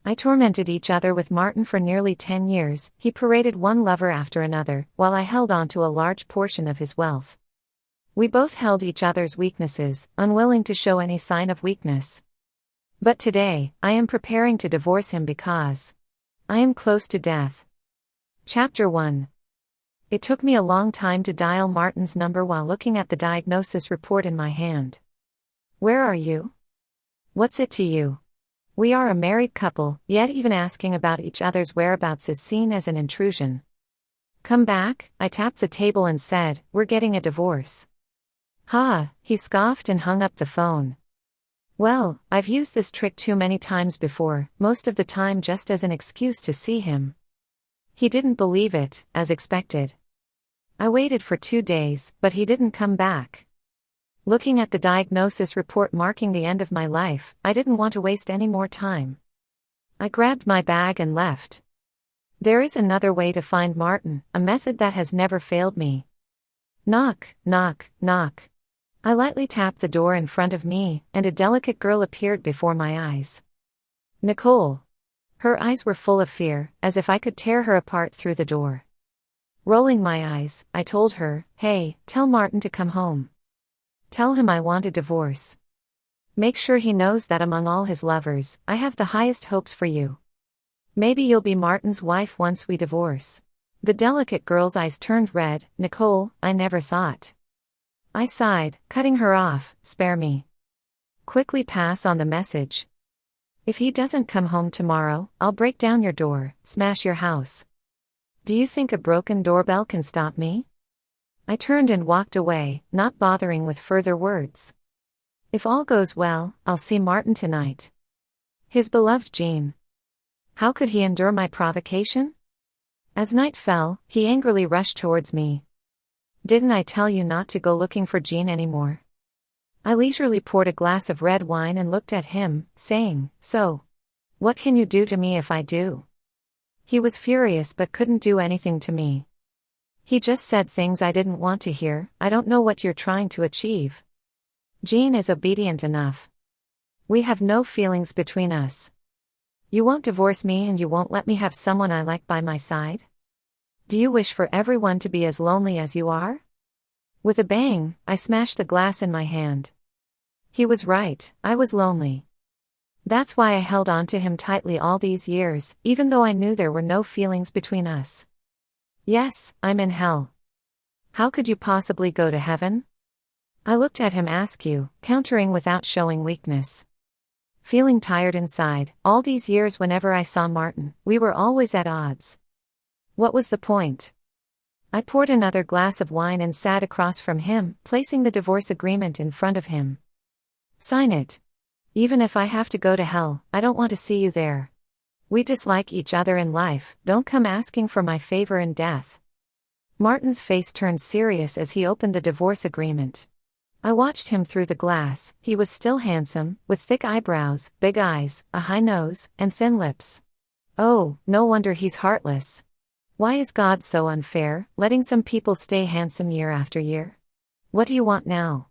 I tormented each other with Martin for nearly 10 years. He paraded one lover after another, while I held on to a large portion of his wealth. We both held each other's weaknesses, unwilling to show any sign of weakness. But today, I am preparing to divorce him because I am close to death. Chapter 1. It took me a long time to dial Martin's number while looking at the diagnosis report in my hand. Where are you? What's it to you? We are a married couple, yet even asking about each other's whereabouts is seen as an intrusion. Come back, I tapped the table and said, we're getting a divorce. Ha, he scoffed and hung up the phone. Well, I've used this trick too many times before, most of the time just as an excuse to see him. He didn't believe it, as expected. I waited for 2 days, but he didn't come back. Looking at the diagnosis report marking the end of my life, I didn't want to waste any more time. I grabbed my bag and left. There is another way to find Martin, a method that has never failed me. Knock, knock, knock. I lightly tapped the door in front of me, and a delicate girl appeared before my eyes. Nicole. Her eyes were full of fear, as if I could tear her apart through the door. Rolling my eyes, I told her, hey, tell Martin to come home. Tell him I want a divorce. Make sure he knows that among all his lovers, I have the highest hopes for you. Maybe you'll be Martin's wife once we divorce. The delicate girl's eyes turned red. Nicole, I never thought. I sighed, cutting her off, spare me. Quickly pass on the message. If he doesn't come home tomorrow, I'll break down your door, smash your house. Do you think a broken doorbell can stop me? I turned and walked away, not bothering with further words. If all goes well, I'll see Martin tonight. His beloved Jean. How could he endure my provocation? As night fell, he angrily rushed towards me. Didn't I tell you not to go looking for Jean anymore? I leisurely poured a glass of red wine and looked at him, saying, so, what can you do to me if I do? He was furious but couldn't do anything to me. He just said things I didn't want to hear. I don't know what you're trying to achieve. Jean is obedient enough. We have no feelings between us. You won't divorce me and you won't let me have someone I like by my side? Do you wish for everyone to be as lonely as you are? With a bang, I smashed the glass in my hand. He was right, I was lonely. That's why I held on to him tightly all these years, even though I knew there were no feelings between us. Yes, I'm in hell. How could you possibly go to heaven? I looked at him ask you, countering without showing weakness. Feeling tired inside, all these years whenever I saw Martin, we were always at odds. What was the point? I poured another glass of wine and sat across from him, placing the divorce agreement in front of him. Sign it. Even if I have to go to hell, I don't want to see you there. We dislike each other in life, don't come asking for my favor in death. Martin's face turned serious as he opened the divorce agreement. I watched him through the glass. He was still handsome, with thick eyebrows, big eyes, a high nose, and thin lips. Oh, no wonder he's heartless. Why is God so unfair, letting some people stay handsome year after year? What do you want now?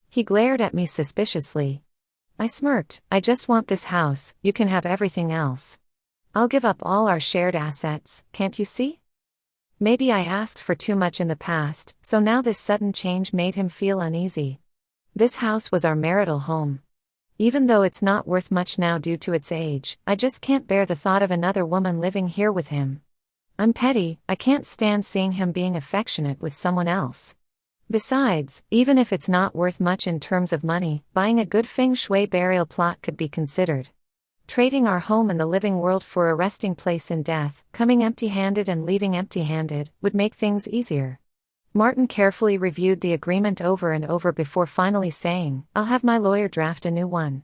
He glared at me suspiciously. I smirked. I just want this house, you can have everything else. I'll give up all our shared assets, can't you see? Maybe I asked for too much in the past, so now this sudden change made him feel uneasy. This house was our marital home. Even though it's not worth much now due to its age, I just can't bear the thought of another woman living here with him. I'm petty, I can't stand seeing him being affectionate with someone else. Besides, even if it's not worth much in terms of money, buying a good feng shui burial plot could be considered. Trading our home in the living world for a resting place in death, coming empty-handed and leaving empty-handed, would make things easier. Martin carefully reviewed the agreement over and over before finally saying, I'll have my lawyer draft a new one.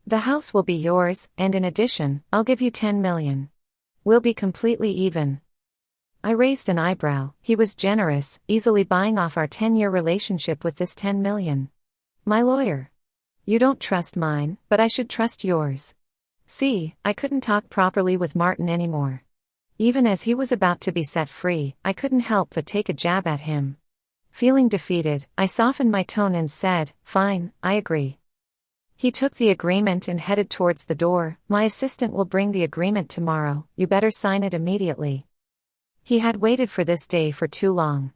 The house will be yours, and in addition, I'll give you 10 million. We'll be completely even. I raised an eyebrow. He was generous, easily buying off our 10-year relationship with this 10 million. My lawyer. You don't trust mine, but I should trust yours. See, I couldn't talk properly with Martin anymore. Even as he was about to be set free, I couldn't help but take a jab at him. Feeling defeated, I softened my tone and said, fine, I agree. He took the agreement and headed towards the door. My assistant will bring the agreement tomorrow, you better sign it immediately. He had waited for this day for too long.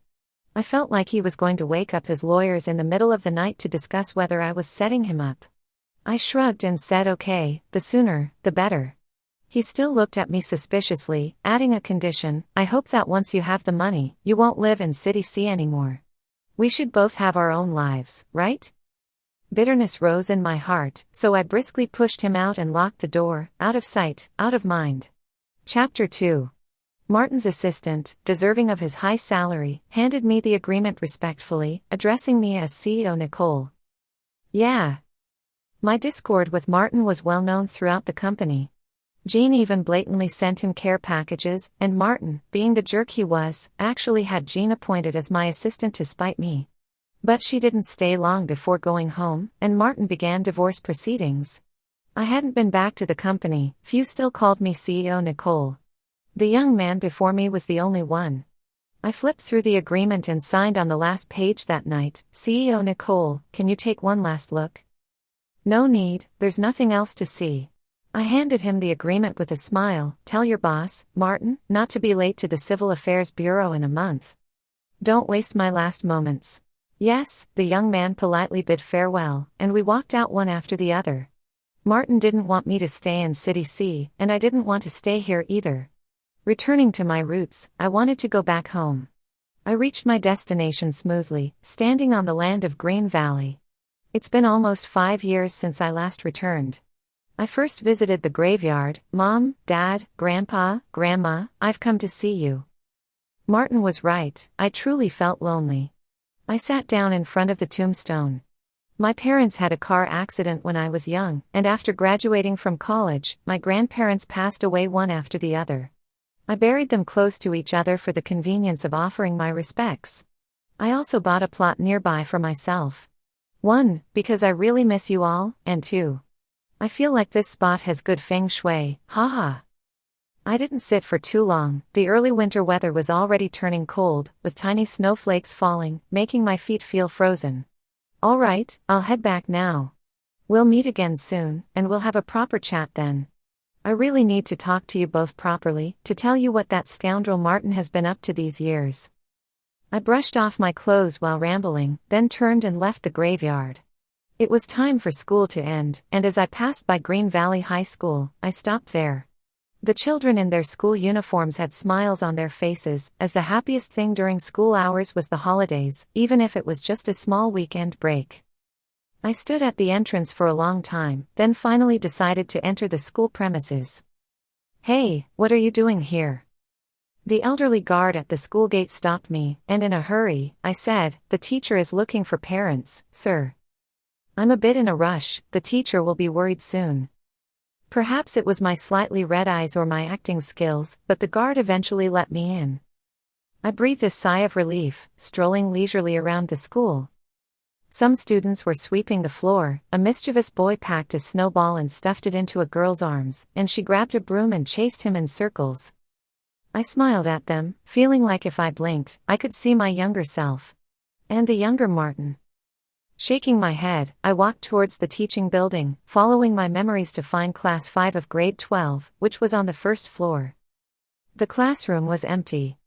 I felt like he was going to wake up his lawyers in the middle of the night to discuss whether I was setting him up. I shrugged and said okay, the sooner, the better. He still looked at me suspiciously, adding a condition, I hope that once you have the money, you won't live in City C anymore. We should both have our own lives, right? Bitterness rose in my heart, so I briskly pushed him out and locked the door, out of sight, out of mind. Chapter 2. Martin's assistant, deserving of his high salary, handed me the agreement respectfully, addressing me as CEO Nicole. Yeah. My discord with Martin was well known throughout the company. Jean even blatantly sent him care packages, and Martin, being the jerk he was, actually had Jean appointed as my assistant to spite me. But she didn't stay long before going home, and Martin began divorce proceedings. I hadn't been back to the company, few still called me CEO Nicole. The young man before me was the only one. I flipped through the agreement and signed on the last page that night, CEO Nicole, can you take one last look? No need, there's nothing else to see. I handed him the agreement with a smile, tell your boss, Martin, not to be late to the Civil Affairs Bureau in a month. Don't waste my last moments. Yes, the young man politely bid farewell, and we walked out one after the other. Martin didn't want me to stay in City C, and I didn't want to stay here either. Returning to my roots, I wanted to go back home. I reached my destination smoothly, standing on the land of Green Valley. It's been almost 5 years since I last returned. I first visited the graveyard. Mom, Dad, Grandpa, Grandma, I've come to see you. Martin was right, I truly felt lonely. I sat down in front of the tombstone. My parents had a car accident when I was young, and after graduating from college, my grandparents passed away one after the other. I buried them close to each other for the convenience of offering my respects. I also bought a plot nearby for myself. 1, because I really miss you all, and 2. I feel like this spot has good feng shui, haha. I didn't sit for too long. The early winter weather was already turning cold, with tiny snowflakes falling, making my feet feel frozen. All right, I'll head back now. We'll meet again soon, and we'll have a proper chat then. I really need to talk to you both properly, to tell you what that scoundrel Martin has been up to these years. I brushed off my clothes while rambling, then turned and left the graveyard. It was time for school to end, and as I passed by Green Valley High School, I stopped there. The children in their school uniforms had smiles on their faces, as the happiest thing during school hours was the holidays, even if it was just a small weekend break. I stood at the entrance for a long time, then finally decided to enter the school premises. Hey, what are you doing here? The elderly guard at the school gate stopped me, and in a hurry, I said, the teacher is looking for parents, sir. I'm a bit in a rush, the teacher will be worried soon. Perhaps it was my slightly red eyes or my acting skills, but the guard eventually let me in. I breathed a sigh of relief, strolling leisurely around the school. Some students were sweeping the floor. A mischievous boy packed a snowball and stuffed it into a girl's arms, and she grabbed a broom and chased him in circles. I smiled at them, feeling like if I blinked, I could see my younger self. And the younger Martin. Shaking my head, I walked towards the teaching building, following my memories to find Class 5 of Grade 12, which was on the first floor. The classroom was empty.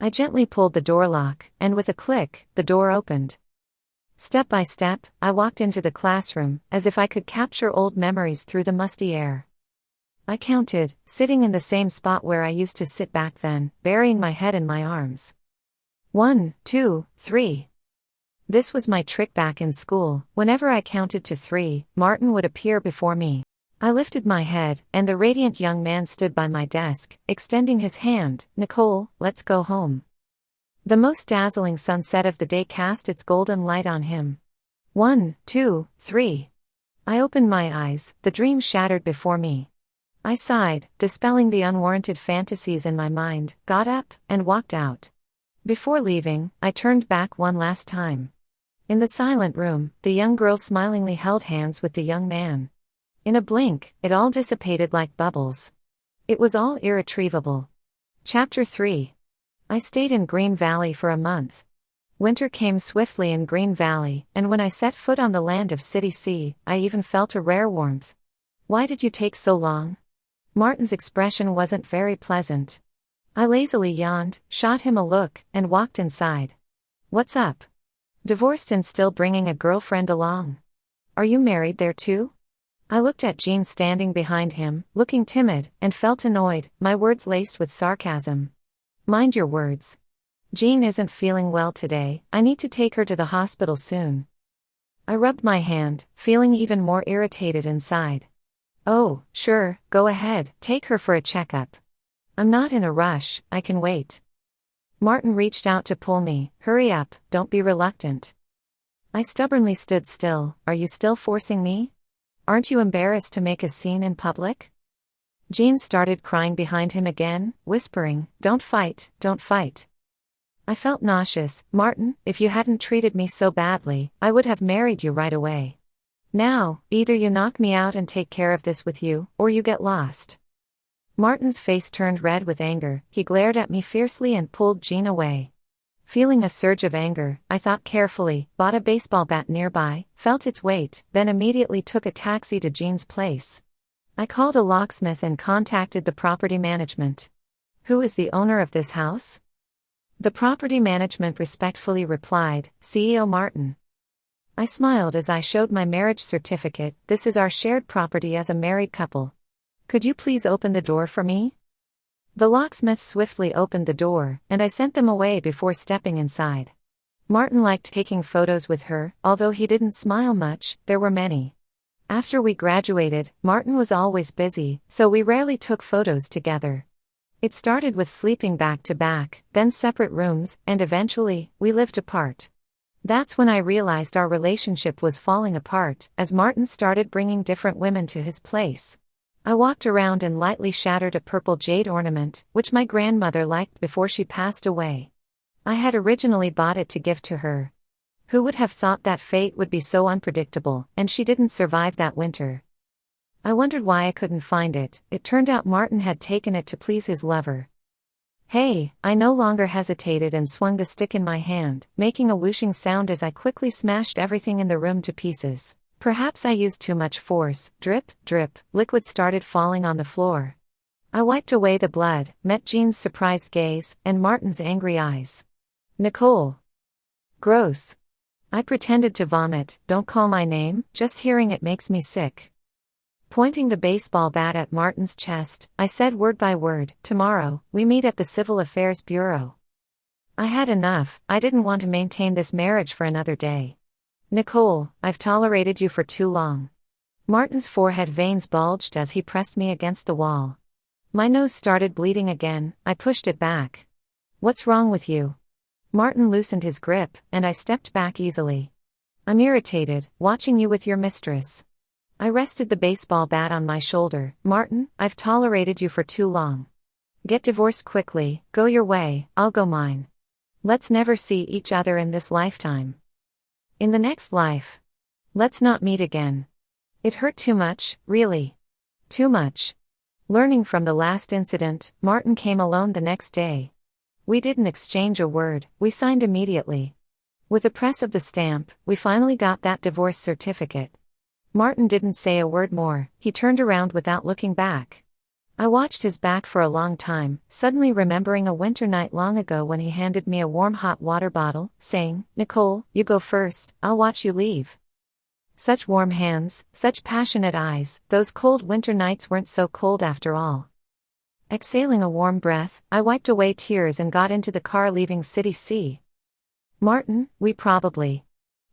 I gently pulled the door lock, and with a click, the door opened. Step by step, I walked into the classroom, as if I could capture old memories through the musty air. I counted, sitting in the same spot where I used to sit back then, burying my head in my arms. 1, 2, 3. This was my trick back in school. Whenever I counted to 3, Martin would appear before me. I lifted my head, and the radiant young man stood by my desk, extending his hand. Nicole, let's go home. The most dazzling sunset of the day cast its golden light on him. 1, 2, 3. I opened my eyes, the dream shattered before me. I sighed, dispelling the unwarranted fantasies in my mind, got up, and walked out. Before leaving, I turned back one last time. In the silent room, the young girl smilingly held hands with the young man. In a blink, it all dissipated like bubbles. It was all irretrievable. Chapter 3. I stayed in Green Valley for a month. Winter came swiftly in Green Valley, and when I set foot on the land of City C, I even felt a rare warmth. "Why did you take so long?" Martin's expression wasn't very pleasant. I lazily yawned, shot him a look, and walked inside. "What's up? Divorced and still bringing a girlfriend along? Are you married there too?" I looked at Jean standing behind him, looking timid, and felt annoyed, my words laced with sarcasm. "Mind your words. Jean isn't feeling well today, I need to take her to the hospital soon." I rubbed my hand, feeling even more irritated inside. "Oh, sure, go ahead, take her for a checkup. I'm not in a rush, I can wait." Martin reached out to pull me. "Hurry up, don't be reluctant." I stubbornly stood still. "Are you still forcing me? Aren't you embarrassed to make a scene in public?" Jean started crying behind him again, whispering, "Don't fight, don't fight." I felt nauseous. "Martin, if you hadn't treated me so badly, I would have married you right away. Now, either you knock me out and take care of this with you, or you get lost." Martin's face turned red with anger, he glared at me fiercely and pulled Jean away. Feeling a surge of anger, I thought carefully, bought a baseball bat nearby, felt its weight, then immediately took a taxi to Jean's place. I called a locksmith and contacted the property management. "Who is the owner of this house?" The property management respectfully replied, "CEO Martin." I smiled as I showed my marriage certificate. "This is our shared property as a married couple. Could you please open the door for me?" The locksmith swiftly opened the door, and I sent them away before stepping inside. Martin liked taking photos with her, although he didn't smile much, there were many. After we graduated, Martin was always busy, so we rarely took photos together. It started with sleeping back to back, then separate rooms, and eventually, we lived apart. That's when I realized our relationship was falling apart, as Martin started bringing different women to his place. I walked around and lightly shattered a purple jade ornament, which my grandmother liked before she passed away. I had originally bought it to give to her. Who would have thought that fate would be so unpredictable, and she didn't survive that winter. I wondered why I couldn't find it. It turned out Martin had taken it to please his lover. "Hey," I no longer hesitated and swung the stick in my hand, making a whooshing sound as I quickly smashed everything in the room to pieces. Perhaps I used too much force. Drip, drip, liquid started falling on the floor. I wiped away the blood, met Jean's surprised gaze, and Martin's angry eyes. "Nicole. Gross." I pretended to vomit. "Don't call my name, just hearing it makes me sick." Pointing the baseball bat at Martin's chest, I said word by word, "Tomorrow, we meet at the Civil Affairs Bureau." I had enough. I didn't want to maintain this marriage for another day. "Nicole, I've tolerated you for too long." Martin's forehead veins bulged as he pressed me against the wall. My nose started bleeding again. I pushed it back. "What's wrong with you?" Martin loosened his grip, and I stepped back easily. "I'm irritated, watching you with your mistress." I rested the baseball bat on my shoulder. "Martin, I've tolerated you for too long. Get divorced quickly, go your way, I'll go mine. Let's never see each other in this lifetime. In the next life. Let's not meet again." It hurt too much, really. Too much. Learning from the last incident, Martin came alone the next day. We didn't exchange a word, we signed immediately. With a press of the stamp, we finally got that divorce certificate. Martin didn't say a word more, he turned around without looking back. I watched his back for a long time, suddenly remembering a winter night long ago when he handed me a warm hot water bottle, saying, "Nicole, you go first, I'll watch you leave." Such warm hands, such passionate eyes, those cold winter nights weren't so cold after all. Exhaling a warm breath, I wiped away tears and got into the car leaving City C. "Martin, we probably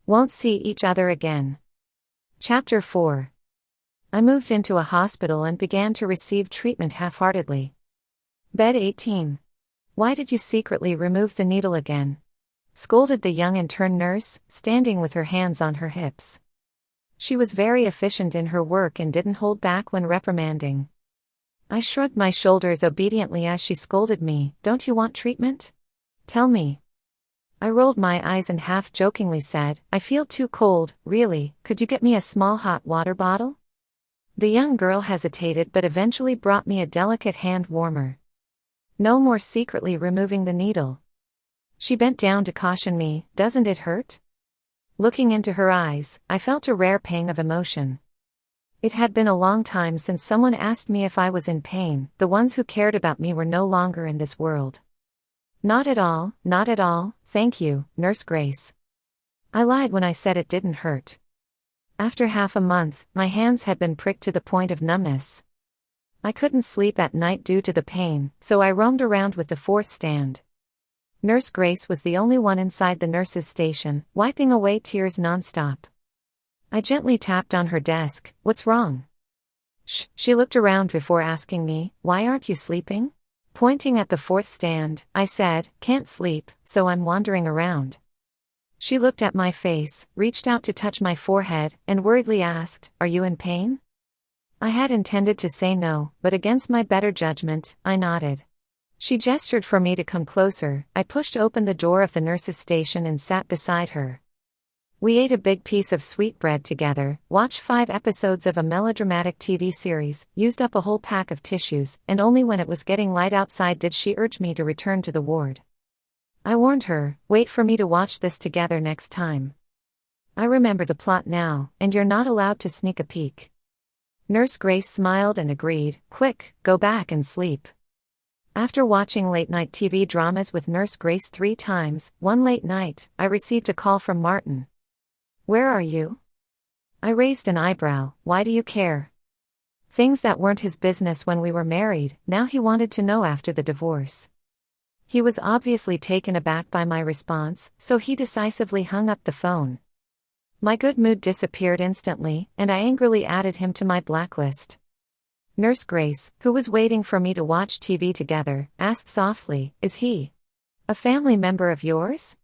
won't see each other again." Chapter 4. I moved into a hospital and began to receive treatment half-heartedly. Bed 18. "Why did you secretly remove the needle again?" scolded the young intern nurse, standing with her hands on her hips. She was very efficient in her work and didn't hold back when reprimanding. I shrugged my shoulders obediently as she scolded me. "Don't you want treatment? Tell me." I rolled my eyes and half-jokingly said, "I feel too cold, really, could you get me a small hot water bottle?" The young girl hesitated but eventually brought me a delicate hand warmer. No more secretly removing the needle. She bent down to caution me, "Doesn't it hurt?" Looking into her eyes, I felt a rare pang of emotion. It had been a long time since someone asked me if I was in pain. The ones who cared about me were no longer in this world. "Not at all, not at all, thank you, Nurse Grace." I lied when I said it didn't hurt. After half a month, my hands had been pricked to the point of numbness. I couldn't sleep at night due to the pain, so I roamed around with the fourth stand. Nurse Grace was the only one inside the nurse's station, wiping away tears nonstop. I gently tapped on her desk. "What's wrong?" "Shh." She looked around before asking me, "Why aren't you sleeping?" Pointing at the fourth stand, I said, "Can't sleep, so I'm wandering around." She looked at my face, reached out to touch my forehead, and worriedly asked, "Are you in pain?" I had intended to say no, but against my better judgment, I nodded. She gestured for me to come closer. I pushed open the door of the nurse's station and sat beside her. We ate a big piece of sweetbread together, watched 5 episodes of a melodramatic TV series, used up a whole pack of tissues, and only when it was getting light outside did she urge me to return to the ward. I warned her, "Wait for me to watch this together next time." I remember the plot now, and you're not allowed to sneak a peek. Nurse Grace smiled and agreed, "Quick, go back and sleep." After watching late-night TV dramas with Nurse Grace 3 times, one late night, I received a call from Martin. "Where are you?" I raised an eyebrow. "Why do you care?" Things that weren't his business when we were married, now he wanted to know after the divorce. He was obviously taken aback by my response, so he decisively hung up the phone. My good mood disappeared instantly, and I angrily added him to my blacklist. Nurse Grace, who was waiting for me to watch TV together, asked softly, "Is he a family member of yours?"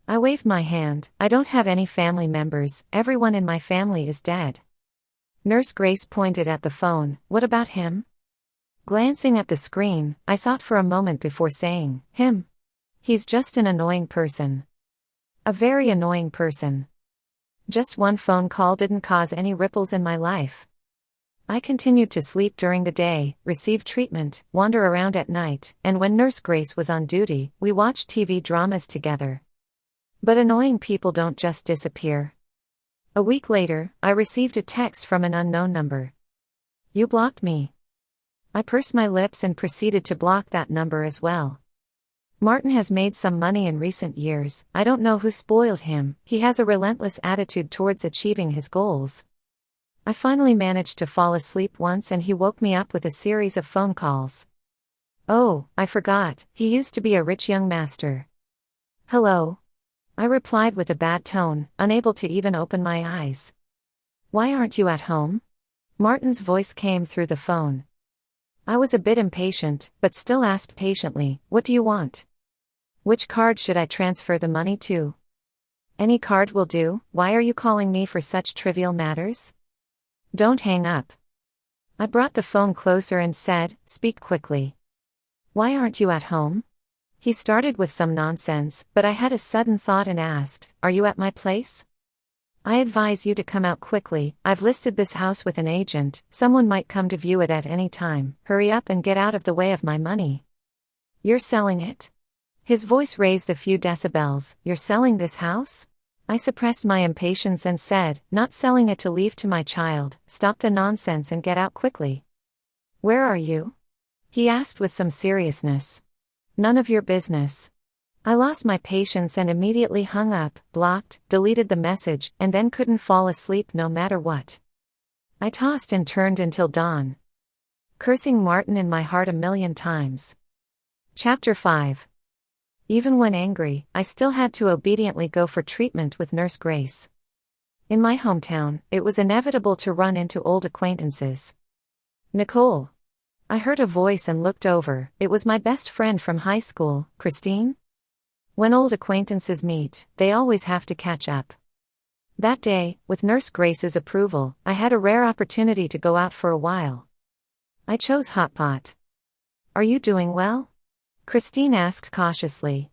I waved my hand. "I don't have any family members, everyone in my family is dead." Nurse Grace pointed at the phone. "What about him?" Glancing at the screen, I thought for a moment before saying, "Him? He's just an annoying person. A very annoying person." Just one phone call didn't cause any ripples in my life. I continued to sleep during the day, receive treatment, wander around at night, and when Nurse Grace was on duty, we watched TV dramas together. But annoying people don't just disappear. A week later, I received a text from an unknown number. "You blocked me." I pursed my lips and proceeded to block that number as well. Martin has made some money in recent years. I don't know who spoiled him. He has a relentless attitude towards achieving his goals. I finally managed to fall asleep once and he woke me up with a series of phone calls. "Oh, I forgot, he used to be a rich young master." "Hello?" I replied with a bad tone, unable to even open my eyes. "Why aren't you at home?" Martin's voice came through the phone. I was a bit impatient, but still asked patiently, "What do you want? Which card should I transfer the money to?" "Any card will do. Why are you calling me for such trivial matters?" "Don't hang up." I brought the phone closer and said, "Speak quickly. Why aren't you at home?" He started with some nonsense, but I had a sudden thought and asked, "Are you at my place?" "I advise you to come out quickly. I've listed this house with an agent. Someone might come to view it at any time. Hurry up and get out of the way of my money." "You're selling it?" His voice raised a few decibels. "You're selling this house?" I suppressed my impatience and said, "Not selling it to leave to my child. Stop the nonsense and get out quickly." "Where are you?" he asked with some seriousness. "None of your business." I lost my patience and immediately hung up, blocked, deleted the message, and then couldn't fall asleep no matter what. I tossed and turned until dawn, cursing Martin in my heart a million times. Chapter 5. Even when angry, I still had to obediently go for treatment with Nurse Grace. In my hometown, it was inevitable to run into old acquaintances. "Nicole." I heard a voice and looked over. It was my best friend from high school, Christine. When old acquaintances meet, they always have to catch up. That day, with Nurse Grace's approval, I had a rare opportunity to go out for a while. I chose hot pot. "Are you doing well?" Christine asked cautiously.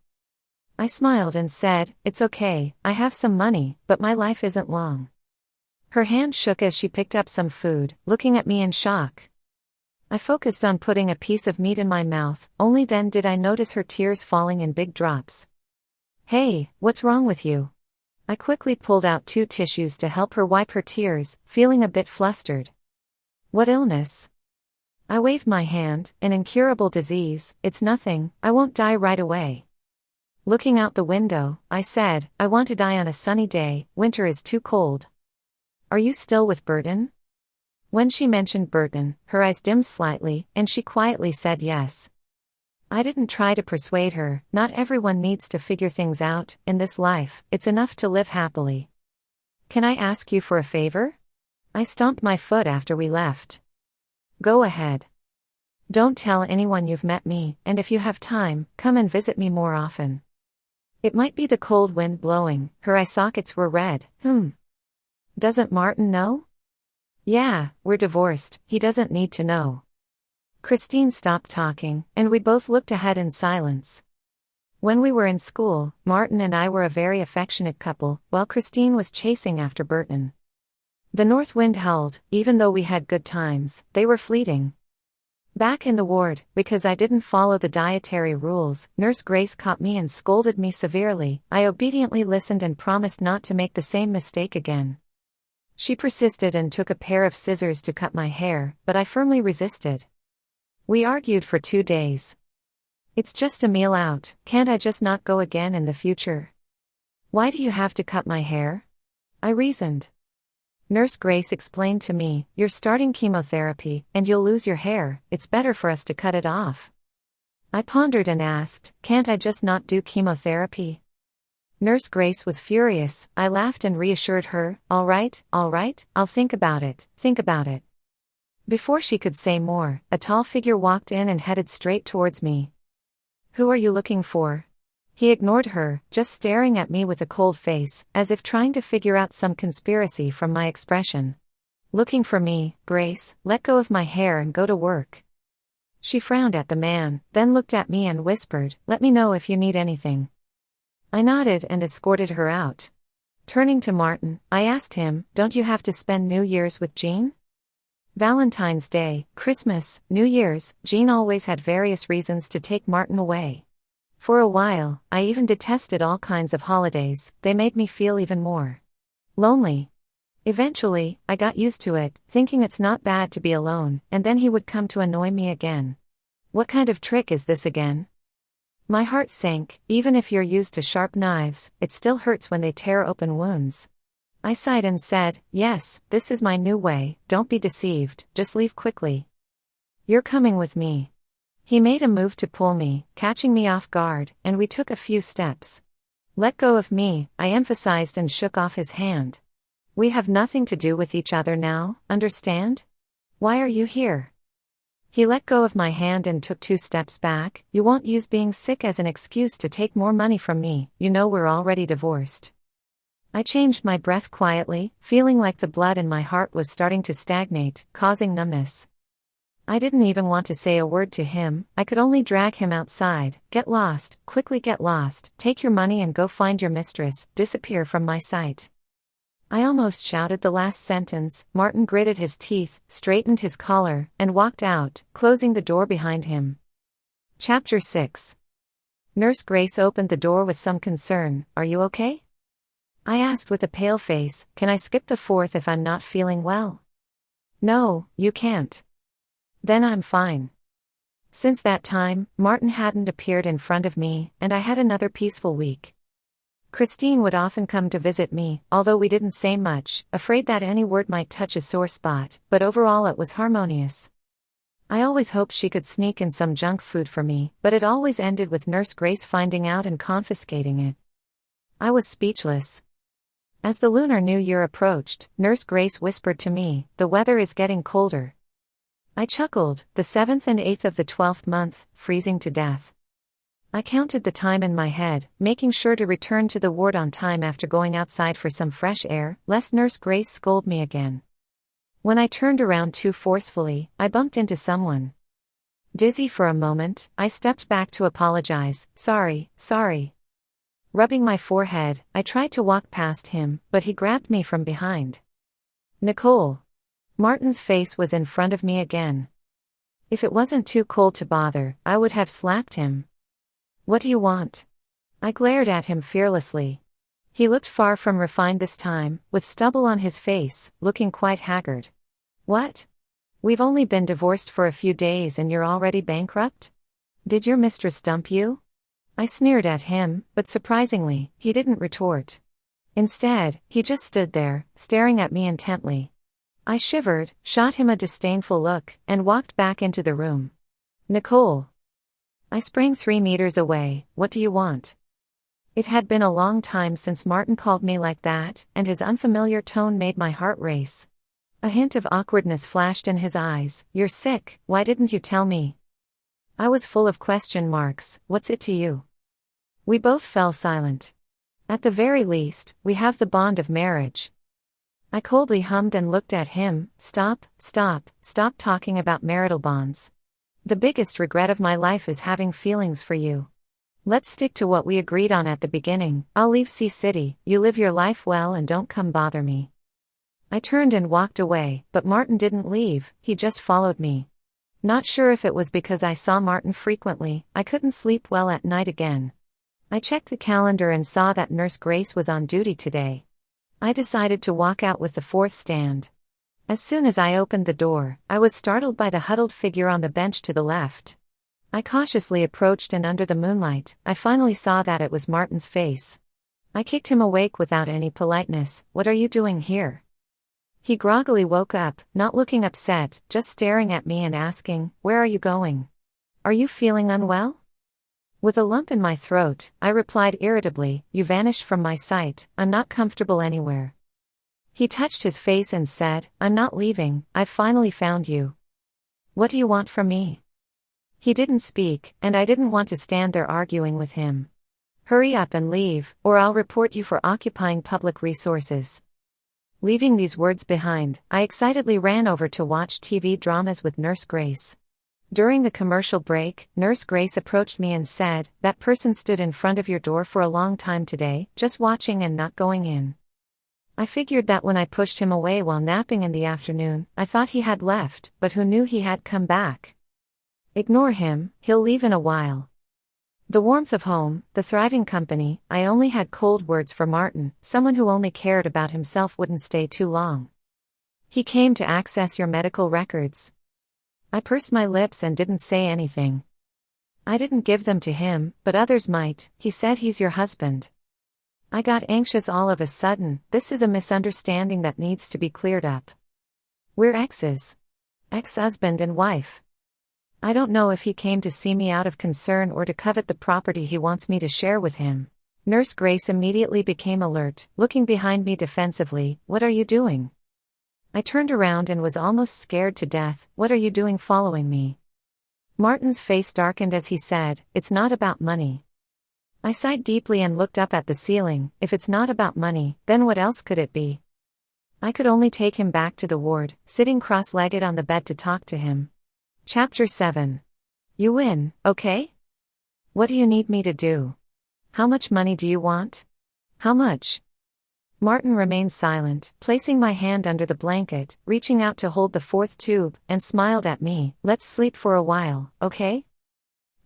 I smiled and said, "It's okay, I have some money, but my life isn't long." Her hand shook as she picked up some food, looking at me in shock. I focused on putting a piece of meat in my mouth, only then did I notice her tears falling in big drops. Hey, what's wrong with you? I quickly pulled out 2 tissues to help her wipe her tears, feeling a bit flustered. What illness? I waved my hand. An incurable disease. It's nothing, I won't die right away. Looking out the window, I said, I want to die on a sunny day, winter is too cold. Are you still with Burton? When she mentioned Burton, her eyes dimmed slightly, and she quietly said yes. I didn't try to persuade her. Not everyone needs to figure things out in this life, it's enough to live happily. Can I ask you for a favor? I stomped my foot after we left. Go ahead. Don't tell anyone you've met me, and if you have time, come and visit me more often. It might be the cold wind blowing. Her eye sockets were red. Doesn't Martin know? Yeah, we're divorced, he doesn't need to know. Christine stopped talking, and we both looked ahead in silence. When we were in school, Martin and I were a very affectionate couple, while Christine was chasing after Burton. The north wind howled. Even though we had good times, they were fleeting. Back in the ward, because I didn't follow the dietary rules, Nurse Grace caught me and scolded me severely. I obediently listened and promised not to make the same mistake again. She persisted and took a pair of scissors to cut my hair, but I firmly resisted. We argued for 2 days. It's just a meal out, can't I just not go again in the future? Why do you have to cut my hair? I reasoned. Nurse Grace explained to me, you're starting chemotherapy, and you'll lose your hair, it's better for us to cut it off. I pondered and asked, can't I just not do chemotherapy? Nurse Grace was furious. I laughed and reassured her, all right, I'll think about it. Before she could say more, a tall figure walked in and headed straight towards me. Who are you looking for? He ignored her, just staring at me with a cold face, as if trying to figure out some conspiracy from my expression. Looking for me, Grace, let go of my hair and go to work. She frowned at the man, then looked at me and whispered, let me know if you need anything. I nodded and escorted her out. Turning to Martin, I asked him, don't you have to spend New Year's with Jean? Valentine's Day, Christmas, New Year's, Jean always had various reasons to take Martin away. For a while, I even detested all kinds of holidays, they made me feel even more lonely. Eventually, I got used to it, thinking it's not bad to be alone, and then he would come to annoy me again. What kind of trick is this again? My heart sank. Even if you're used to sharp knives, it still hurts when they tear open wounds. I sighed and said, yes, this is my new way, don't be deceived, just leave quickly. You're coming with me. He made a move to pull me, catching me off guard, and we took a few steps. Let go of me, I emphasized and shook off his hand. We have nothing to do with each other now, understand? Why are you here? He let go of my hand and took 2 steps back. You won't use being sick as an excuse to take more money from me, you know we're already divorced. I changed my breath quietly, feeling like the blood in my heart was starting to stagnate, causing numbness. I didn't even want to say a word to him, I could only drag him outside. Get lost, quickly get lost, take your money and go find your mistress, disappear from my sight. I almost shouted the last sentence. Martin gritted his teeth, straightened his collar, and walked out, closing the door behind him. Chapter 6. Nurse Grace opened the door with some concern. Are you okay? I asked with a pale face, can I skip the 4th if I'm not feeling well? No, you can't. Then I'm fine. Since that time, Martin hadn't appeared in front of me, and I had another peaceful week. Christine would often come to visit me, although we didn't say much, afraid that any word might touch a sore spot, but overall it was harmonious. I always hoped she could sneak in some junk food for me, but it always ended with Nurse Grace finding out and confiscating it. I was speechless. As the Lunar New Year approached, Nurse Grace whispered to me, the weather is getting colder. I chuckled, the 7th and 8th of the 12th month, freezing to death. I counted the time in my head, making sure to return to the ward on time after going outside for some fresh air, lest Nurse Grace scold me again. When I turned around too forcefully, I bumped into someone. Dizzy for a moment, I stepped back to apologize, sorry. Rubbing my forehead, I tried to walk past him, but he grabbed me from behind. Nicole. Martin's face was in front of me again. If it wasn't too cold to bother, I would have slapped him. What do you want? I glared at him fearlessly. He looked far from refined this time, with stubble on his face, looking quite haggard. What? We've only been divorced for a few days and you're already bankrupt? Did your mistress dump you? I sneered at him, but surprisingly, he didn't retort. Instead, he just stood there, staring at me intently. I shivered, shot him a disdainful look, and walked back into the room. Nicole. I sprang 3 meters away. What do you want? It had been a long time since Martin called me like that, and his unfamiliar tone made my heart race. A hint of awkwardness flashed in his eyes. You're sick, why didn't you tell me? I was full of question marks. What's it to you? We both fell silent. At the very least, we have the bond of marriage. I coldly hummed and looked at him. Stop talking about marital bonds. The biggest regret of my life is having feelings for you. Let's stick to what we agreed on at the beginning. I'll leave C-City, you live your life well and don't come bother me. I turned and walked away, but Martin didn't leave, he just followed me. Not sure if it was because I saw Martin frequently, I couldn't sleep well at night again. I checked the calendar and saw that Nurse Grace was on duty today. I decided to walk out with the 4th stand. As soon as I opened the door, I was startled by the huddled figure on the bench to the left. I cautiously approached and under the moonlight, I finally saw that it was Martin's face. I kicked him awake without any politeness. What are you doing here? He groggily woke up, not looking upset, just staring at me and asking, where are you going? Are you feeling unwell? With a lump in my throat, I replied irritably, you vanished from my sight, I'm not comfortable anywhere. He touched his face and said, I'm not leaving, I've finally found you. What do you want from me? He didn't speak, and I didn't want to stand there arguing with him. Hurry up and leave, or I'll report you for occupying public resources. Leaving these words behind, I excitedly ran over to watch TV dramas with Nurse Grace. During the commercial break, Nurse Grace approached me and said, that person stood in front of your door for a long time today, just watching and not going in. I figured that when I pushed him away while napping in the afternoon, I thought he had left, but who knew he had come back? Ignore him, he'll leave in a while. The warmth of home, the thriving company, I only had cold words for Martin, someone who only cared about himself wouldn't stay too long. He came to access your medical records. I pursed my lips and didn't say anything. I didn't give them to him, but others might. He said he's your husband. I got anxious all of a sudden. This is a misunderstanding that needs to be cleared up. We're exes. Ex-husband and wife. I don't know if he came to see me out of concern or to covet the property he wants me to share with him. Nurse Grace immediately became alert, looking behind me defensively. What are you doing? I turned around and was almost scared to death. What are you doing following me? Martin's face darkened as he said, it's not about money. I sighed deeply and looked up at the ceiling. If it's not about money, then what else could it be? I could only take him back to the ward, sitting cross-legged on the bed to talk to him. Chapter 7. You win, okay? What do you need me to do? How much money do you want? How much? Martin remained silent, placing my hand under the blanket, reaching out to hold the 4th tube, and smiled at me. Let's sleep for a while, okay?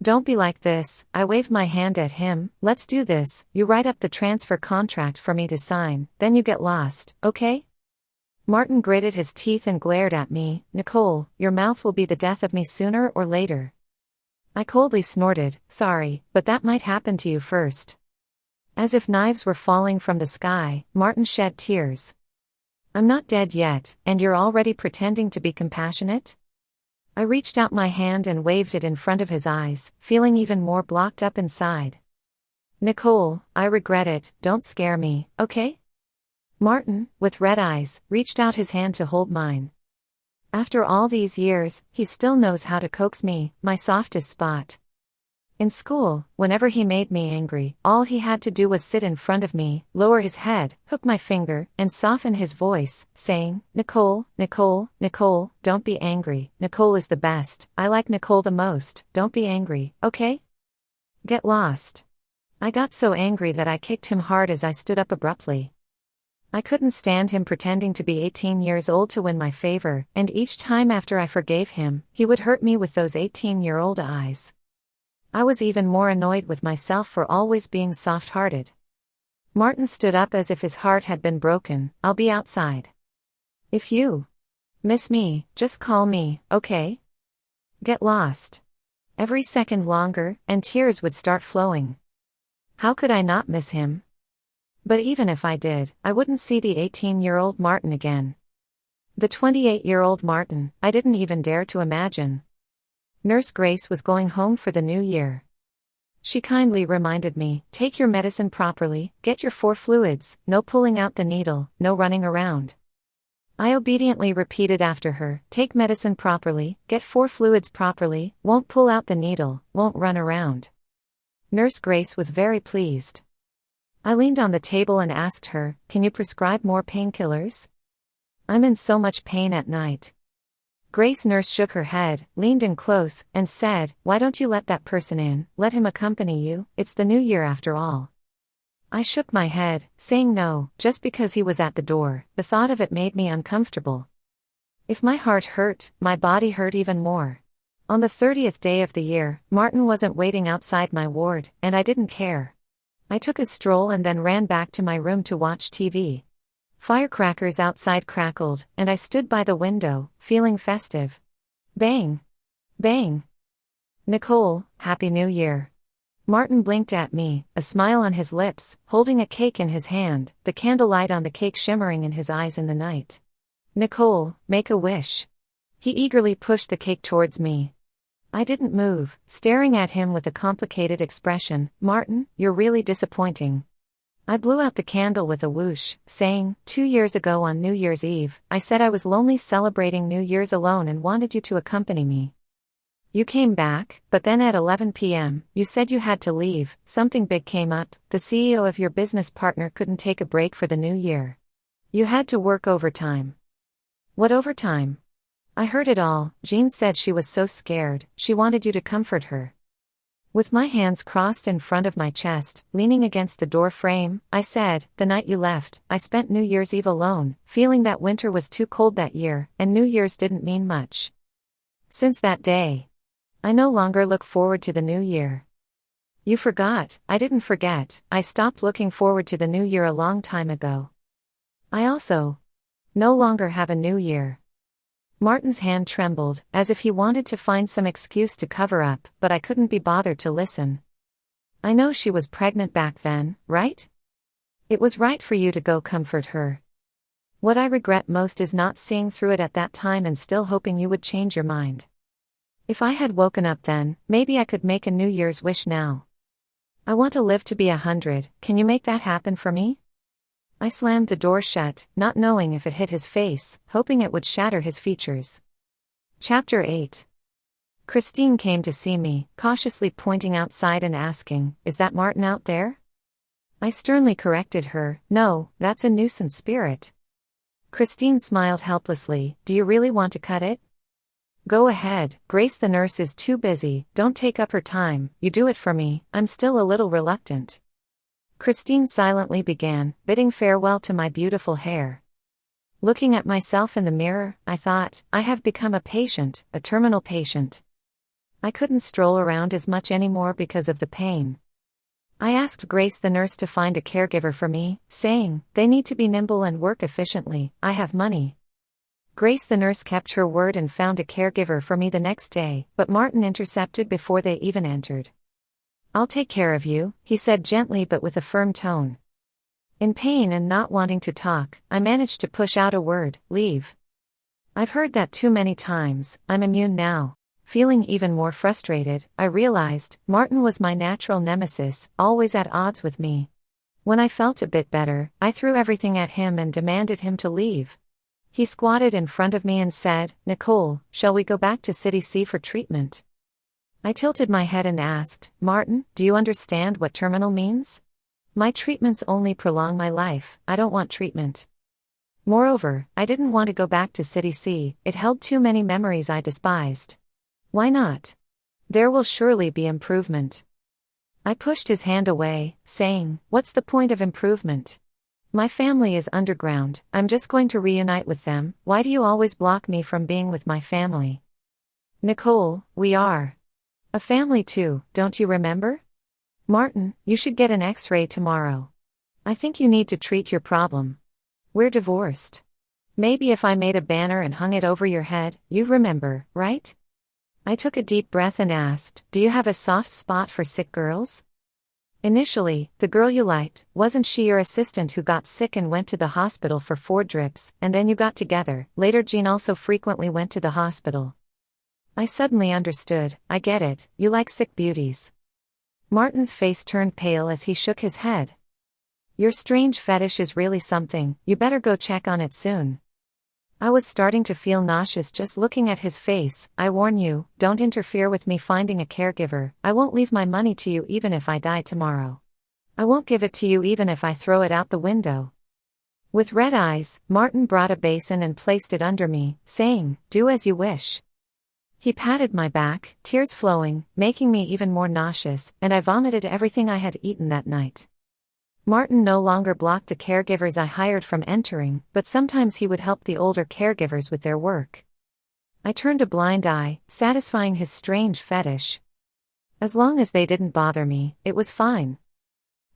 Don't be like this. I waved my hand at him. Let's do this. You write up the transfer contract for me to sign, then you get lost, okay? Martin gritted his teeth and glared at me. Nicole, your mouth will be the death of me sooner or later. I coldly snorted, sorry, but that might happen to you first. As if knives were falling from the sky, Martin shed tears. I'm not dead yet, and you're already pretending to be compassionate? I reached out my hand and waved it in front of his eyes, feeling even more blocked up inside. Nicole, I regret it, don't scare me, okay? Martin, with red eyes, reached out his hand to hold mine. After all these years, he still knows how to coax me, my softest spot. In school, whenever he made me angry, all he had to do was sit in front of me, lower his head, hook my finger, and soften his voice, saying, Nicole, Nicole, Nicole, don't be angry, Nicole is the best, I like Nicole the most, don't be angry, okay? Get lost. I got so angry that I kicked him hard as I stood up abruptly. I couldn't stand him pretending to be 18 years old to win my favor, and each time after I forgave him, he would hurt me with those 18-year-old eyes. I was even more annoyed with myself for always being soft-hearted. Martin stood up as if his heart had been broken. I'll be outside. If you miss me, just call me, okay? Get lost. Every second longer, and tears would start flowing. How could I not miss him? But even if I did, I wouldn't see the 18-year-old Martin again. The 28-year-old Martin, I didn't even dare to imagine. Nurse Grace was going home for the new year. She kindly reminded me, take your medicine properly, get your 4 fluids, no pulling out the needle, no running around. I obediently repeated after her, take medicine properly, get 4 fluids properly, won't pull out the needle, won't run around. Nurse Grace was very pleased. I leaned on the table and asked her, can you prescribe more painkillers? I'm in so much pain at night. Grace nurse shook her head, leaned in close, and said, why don't you let that person in, let him accompany you, it's the new year after all. I shook my head, saying no, just because he was at the door, the thought of it made me uncomfortable. If my heart hurt, my body hurt even more. On the 30th day of the year, Martin wasn't waiting outside my ward, and I didn't care. I took a stroll and then ran back to my room to watch TV. Firecrackers outside crackled, and I stood by the window, feeling festive. Bang! Bang! Nicole, Happy New Year. Martin blinked at me, a smile on his lips, holding a cake in his hand, the candlelight on the cake shimmering in his eyes in the night. Nicole, make a wish. He eagerly pushed the cake towards me. I didn't move, staring at him with a complicated expression. Martin, you're really disappointing. I blew out the candle with a whoosh, saying, 2 years ago on New Year's Eve, I said I was lonely celebrating New Year's alone and wanted you to accompany me. You came back, but then at 11 p.m., you said you had to leave, something big came up, the CEO of your business partner couldn't take a break for the new year. You had to work overtime. What overtime? I heard it all. Jean said she was so scared, she wanted you to comfort her. With my hands crossed in front of my chest, leaning against the door frame, I said, the night you left, I spent New Year's Eve alone, feeling that winter was too cold that year, and New Year's didn't mean much. Since that day, I no longer look forward to the new year. You forgot. I didn't forget. I stopped looking forward to the new year a long time ago. I also no longer have a new year. Martin's hand trembled, as if he wanted to find some excuse to cover up, but I couldn't be bothered to listen. I know she was pregnant back then, right? It was right for you to go comfort her. What I regret most is not seeing through it at that time and still hoping you would change your mind. If I had woken up then, maybe I could make a New Year's wish now. I want to live to be 100, can you make that happen for me? I slammed the door shut, not knowing if it hit his face, hoping it would shatter his features. Chapter 8. Christine came to see me, cautiously pointing outside and asking, is that Martin out there? I sternly corrected her, no, that's a nuisance spirit. Christine smiled helplessly, do you really want to cut it? Go ahead, Grace the nurse is too busy, don't take up her time, you do it for me, I'm still a little reluctant. Christine silently began, bidding farewell to my beautiful hair. Looking at myself in the mirror, I thought, I have become a patient, a terminal patient. I couldn't stroll around as much anymore because of the pain. I asked Grace the nurse to find a caregiver for me, saying, they need to be nimble and work efficiently, I have money. Grace the nurse kept her word and found a caregiver for me the next day, but Martin intercepted before they even entered. I'll take care of you, he said gently but with a firm tone. In pain and not wanting to talk, I managed to push out a word, leave. I've heard that too many times, I'm immune now. Feeling even more frustrated, I realized, Martin was my natural nemesis, always at odds with me. When I felt a bit better, I threw everything at him and demanded him to leave. He squatted in front of me and said, Nicole, shall we go back to City C for treatment? I tilted my head and asked, Martin, do you understand what terminal means? My treatments only prolong my life, I don't want treatment. Moreover, I didn't want to go back to City C, it held too many memories I despised. Why not? There will surely be improvement. I pushed his hand away, saying, what's the point of improvement? My family is underground, I'm just going to reunite with them, why do you always block me from being with my family? Nicole, we are A family too, don't you remember? Martin, you should get an X-ray tomorrow. I think you need to treat your problem. We're divorced. Maybe if I made a banner and hung it over your head, you'd remember, right? I took a deep breath and asked, do you have a soft spot for sick girls? Initially, the girl you liked, wasn't she your assistant who got sick and went to the hospital for 4 drips, and then you got together? Later Jean also frequently went to the hospital. I suddenly understood, I get it, you like sick beauties. Martin's face turned pale as he shook his head. Your strange fetish is really something, you better go check on it soon. I was starting to feel nauseous just looking at his face. I warn you, don't interfere with me finding a caregiver. I won't leave my money to you even if I die tomorrow. I won't give it to you even if I throw it out the window. With red eyes, Martin brought a basin and placed it under me, saying, do as you wish. He patted my back, tears flowing, making me even more nauseous, and I vomited everything I had eaten that night. Martin no longer blocked the caregivers I hired from entering, but sometimes he would help the older caregivers with their work. I turned a blind eye, satisfying his strange fetish. As long as they didn't bother me, it was fine.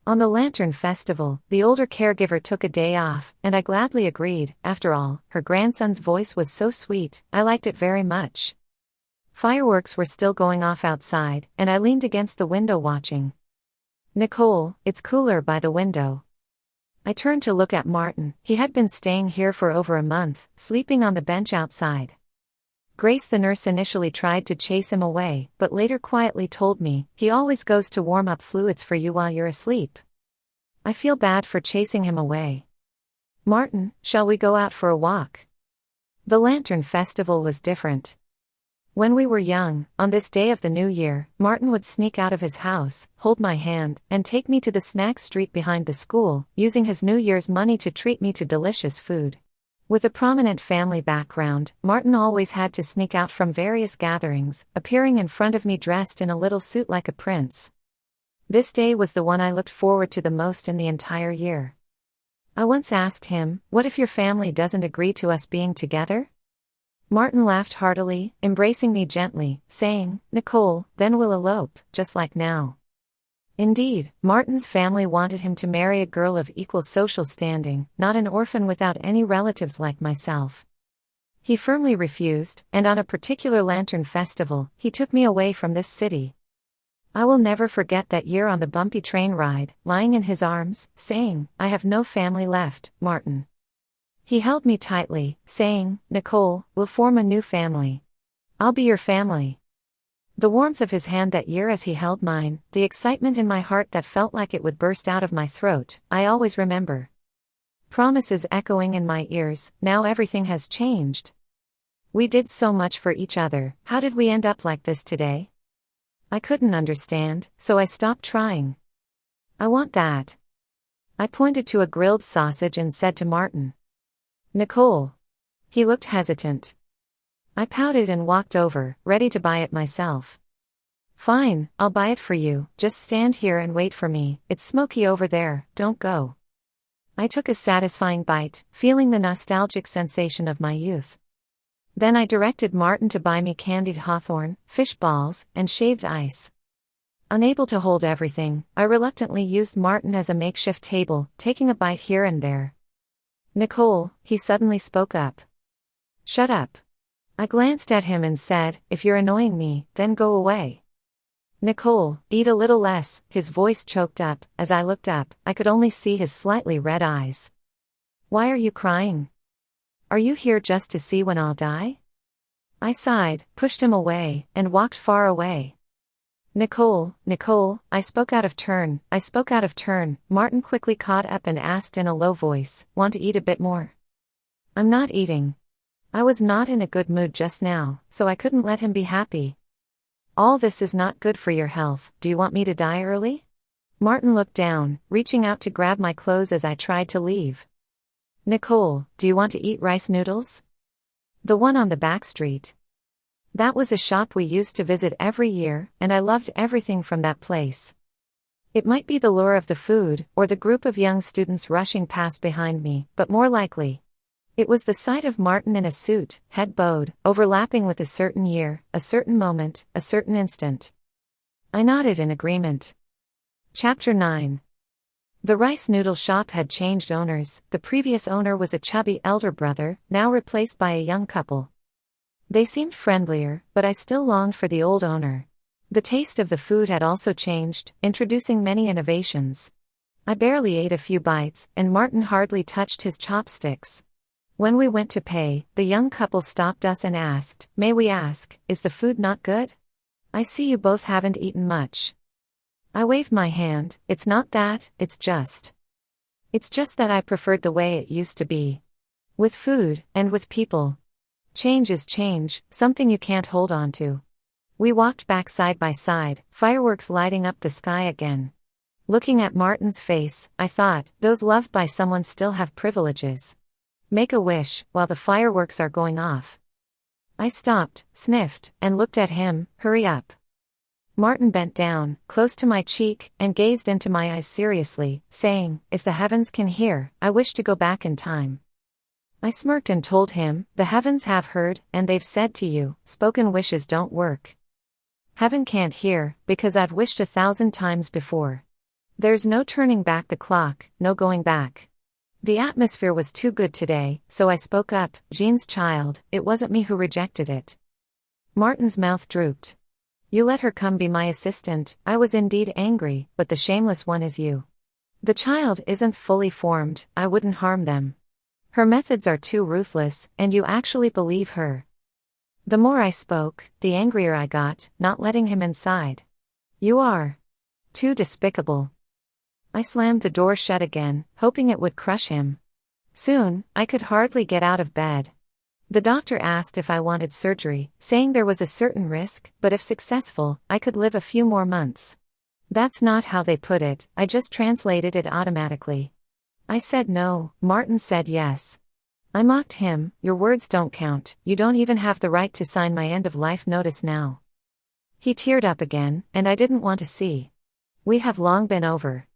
On the Lantern Festival, the older caregiver took a day off, and I gladly agreed. After all, her grandson's voice was so sweet, I liked it very much. Fireworks were still going off outside, and I leaned against the window watching. Nicole, it's cooler by the window. I turned to look at Martin. He had been staying here for over a month, sleeping on the bench outside. Grace the nurse initially tried to chase him away, but later quietly told me, he always goes to warm up fluids for you while you're asleep. I feel bad for chasing him away. Martin, shall we go out for a walk? The Lantern Festival was different. When we were young, on this day of the new year, Martin would sneak out of his house, hold my hand, and take me to the snack street behind the school, using his New Year's money to treat me to delicious food. With a prominent family background, Martin always had to sneak out from various gatherings, appearing in front of me dressed in a little suit like a prince. This day was the one I looked forward to the most in the entire year. I once asked him, what if your family doesn't agree to us being together? Martin laughed heartily, embracing me gently, saying, Nicole, then we'll elope, just like now. Indeed, Martin's family wanted him to marry a girl of equal social standing, not an orphan without any relatives like myself. He firmly refused, and on a particular Lantern Festival, he took me away from this city. I will never forget that year on the bumpy train ride, lying in his arms, saying, I have no family left, Martin. He held me tightly, saying, Nicole, we'll form a new family. I'll be your family. The warmth of his hand that year as he held mine, the excitement in my heart that felt like it would burst out of my throat, I always remember. Promises echoing in my ears, now everything has changed. We did so much for each other, how did we end up like this today? I couldn't understand, so I stopped trying. I want that. I pointed to a grilled sausage and said to Martin, Nicole. He looked hesitant. I pouted and walked over, ready to buy it myself. Fine, I'll buy it for you, just stand here and wait for me, it's smoky over there, don't go. I took a satisfying bite, feeling the nostalgic sensation of my youth. Then I directed Martin to buy me candied hawthorn, fish balls, and shaved ice. Unable to hold everything, I reluctantly used Martin as a makeshift table, taking a bite here and there. Nicole, he suddenly spoke up. Shut up. I glanced at him and said, if you're annoying me, then go away. Nicole, eat a little less, his voice choked up. As I looked up, I could only see his slightly red eyes. Why are you crying? Are you here just to see when I'll die? I sighed, pushed him away, and walked far away. Nicole, I spoke out of turn. Martin quickly caught up and asked in a low voice, want to eat a bit more? I'm not eating. I was not in a good mood just now, so I couldn't let him be happy. All this is not good for your health, do you want me to die early? Martin looked down, reaching out to grab my clothes as I tried to leave. Nicole, do you want to eat rice noodles? The one on the back street. That was a shop we used to visit every year, and I loved everything from that place. It might be the lure of the food, or the group of young students rushing past behind me, but more likely, it was the sight of Martin in a suit, head bowed, overlapping with a certain year, a certain moment, a certain instant. I nodded in agreement. Chapter 9. The rice noodle shop had changed owners. The previous owner was a chubby elder brother, now replaced by a young couple. They seemed friendlier, but I still longed for the old owner. The taste of the food had also changed, introducing many innovations. I barely ate a few bites, and Martin hardly touched his chopsticks. When we went to pay, the young couple stopped us and asked, "May we ask, is the food not good? I see you both haven't eaten much." I waved my hand. It's not that, it's just that I preferred the way it used to be. With food, and with people. Change is change, something you can't hold on to. We walked back side by side, fireworks lighting up the sky again. Looking at Martin's face, I thought, those loved by someone still have privileges. Make a wish, while the fireworks are going off. I stopped, sniffed, and looked at him. Hurry up. Martin bent down, close to my cheek, and gazed into my eyes seriously, saying, "If the heavens can hear, I wish to go back in time." I smirked and told him, "The heavens have heard, and they've said to you, spoken wishes don't work. Heaven can't hear, because I've wished 1,000 times before. There's no turning back the clock, no going back." The atmosphere was too good today, so I spoke up, "Jean's child, it wasn't me who rejected it." Martin's mouth drooped. "You let her come be my assistant." I was indeed angry, but the shameless one is you. The child isn't fully formed, I wouldn't harm them. Her methods are too ruthless, and you actually believe her. The more I spoke, the angrier I got, not letting him inside. "You are too despicable." I slammed the door shut again, hoping it would crush him. Soon, I could hardly get out of bed. The doctor asked if I wanted surgery, saying there was a certain risk, but if successful, I could live a few more months. That's not how they put it, I just translated it automatically. I said no, Martin said yes. I mocked him, "Your words don't count, you don't even have the right to sign my end-of-life notice now." He teared up again, and I didn't want to see. We have long been over.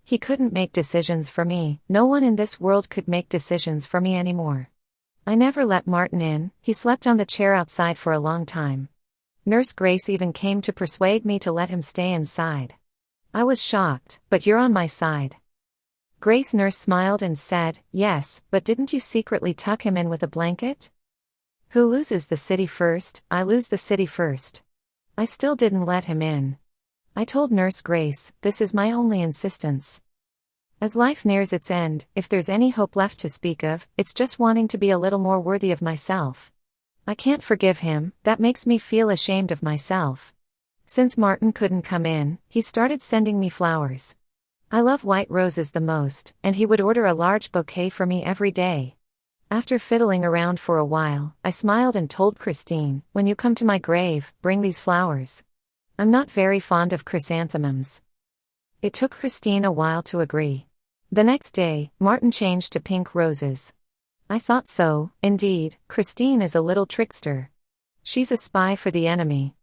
He couldn't make decisions for me, no one in this world could make decisions for me anymore. I never let Martin in, he slept on the chair outside for a long time. Nurse Grace even came to persuade me to let him stay inside. I was shocked, "But you're on my side." Grace nurse smiled and said, "Yes, but didn't you secretly tuck him in with a blanket?" Who loses the city first? I lose the city first. I still didn't let him in. I told Nurse Grace, "This is my only insistence. As life nears its end, if there's any hope left to speak of, it's just wanting to be a little more worthy of myself. I can't forgive him, that makes me feel ashamed of myself." Since Martin couldn't come in, he started sending me flowers. I love white roses the most, and he would order a large bouquet for me every day. After fiddling around for a while, I smiled and told Christine, "When you come to my grave, bring these flowers. I'm not very fond of chrysanthemums." It took Christine a while to agree. The next day, Martin changed to pink roses. I thought so, indeed, Christine is a little trickster. She's a spy for the enemy.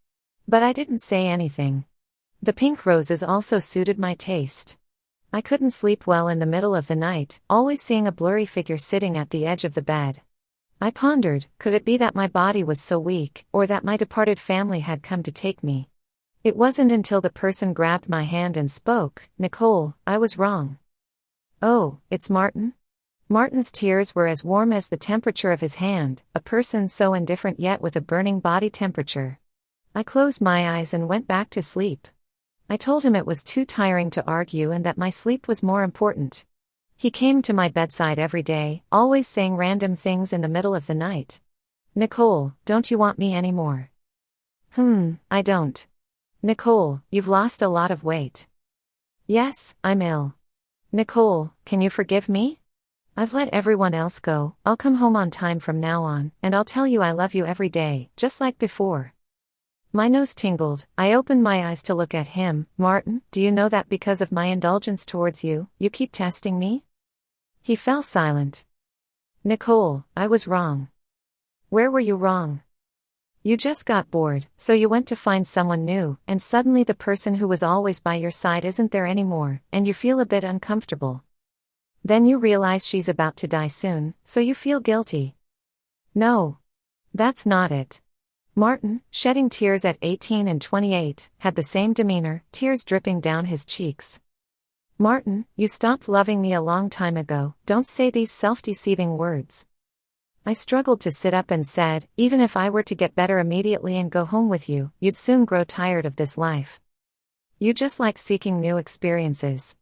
But I didn't say anything. The pink roses also suited my taste. I couldn't sleep well in the middle of the night, always seeing a blurry figure sitting at the edge of the bed. I pondered, could it be that my body was so weak, or that my departed family had come to take me? It wasn't until the person grabbed my hand and spoke, "Nicole, I was wrong." "Oh, it's Martin?" Martin's tears were as warm as the temperature of his hand, a person so indifferent yet with a burning body temperature. I closed my eyes and went back to sleep. I told him it was too tiring to argue and that my sleep was more important. He came to my bedside every day, always saying random things in the middle of the night. "Nicole, don't you want me anymore?" I don't." "Nicole, you've lost a lot of weight." "Yes, I'm ill." "Nicole, can you forgive me? I've let everyone else go, I'll come home on time from now on, and I'll tell you I love you every day, just like before." My nose tingled, I opened my eyes to look at him. "Martin, do you know that because of my indulgence towards you, you keep testing me?" He fell silent. "Nicole, I was wrong." "Where were you wrong?" "You just got bored, so you went to find someone new, and suddenly the person who was always by your side isn't there anymore, and you feel a bit uncomfortable. Then you realize she's about to die soon, so you feel guilty." "No. That's not it. Martin, shedding tears at 18 and 28, had the same demeanor, tears dripping down his cheeks. Martin, you stopped loving me a long time ago, don't say these self-deceiving words. I struggled to sit up and said, even if I were to get better immediately and go home with you, you'd soon grow tired of this life. You just like seeking new experiences.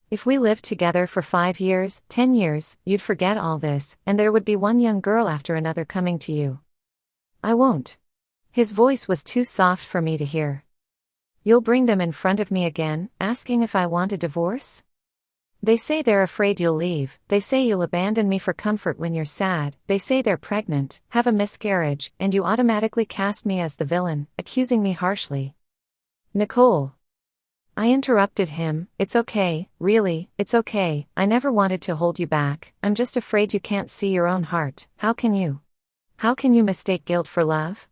If we lived together for 5 years, 10 years, you'd forget all this, and there would be one young girl after another coming to you. I won't. His voice was too soft for me to hear. You'll bring them in front of me again, asking if I want a divorce? They say they're afraid you'll leave, they say you'll abandon me for comfort when you're sad, they say they're pregnant, have a miscarriage, and you automatically cast me as the villain, accusing me harshly. Nicole. I interrupted him, it's okay, really, it's okay, I never wanted to hold you back, I'm just afraid you can't see your own heart, how can you? How can you mistake guilt for love?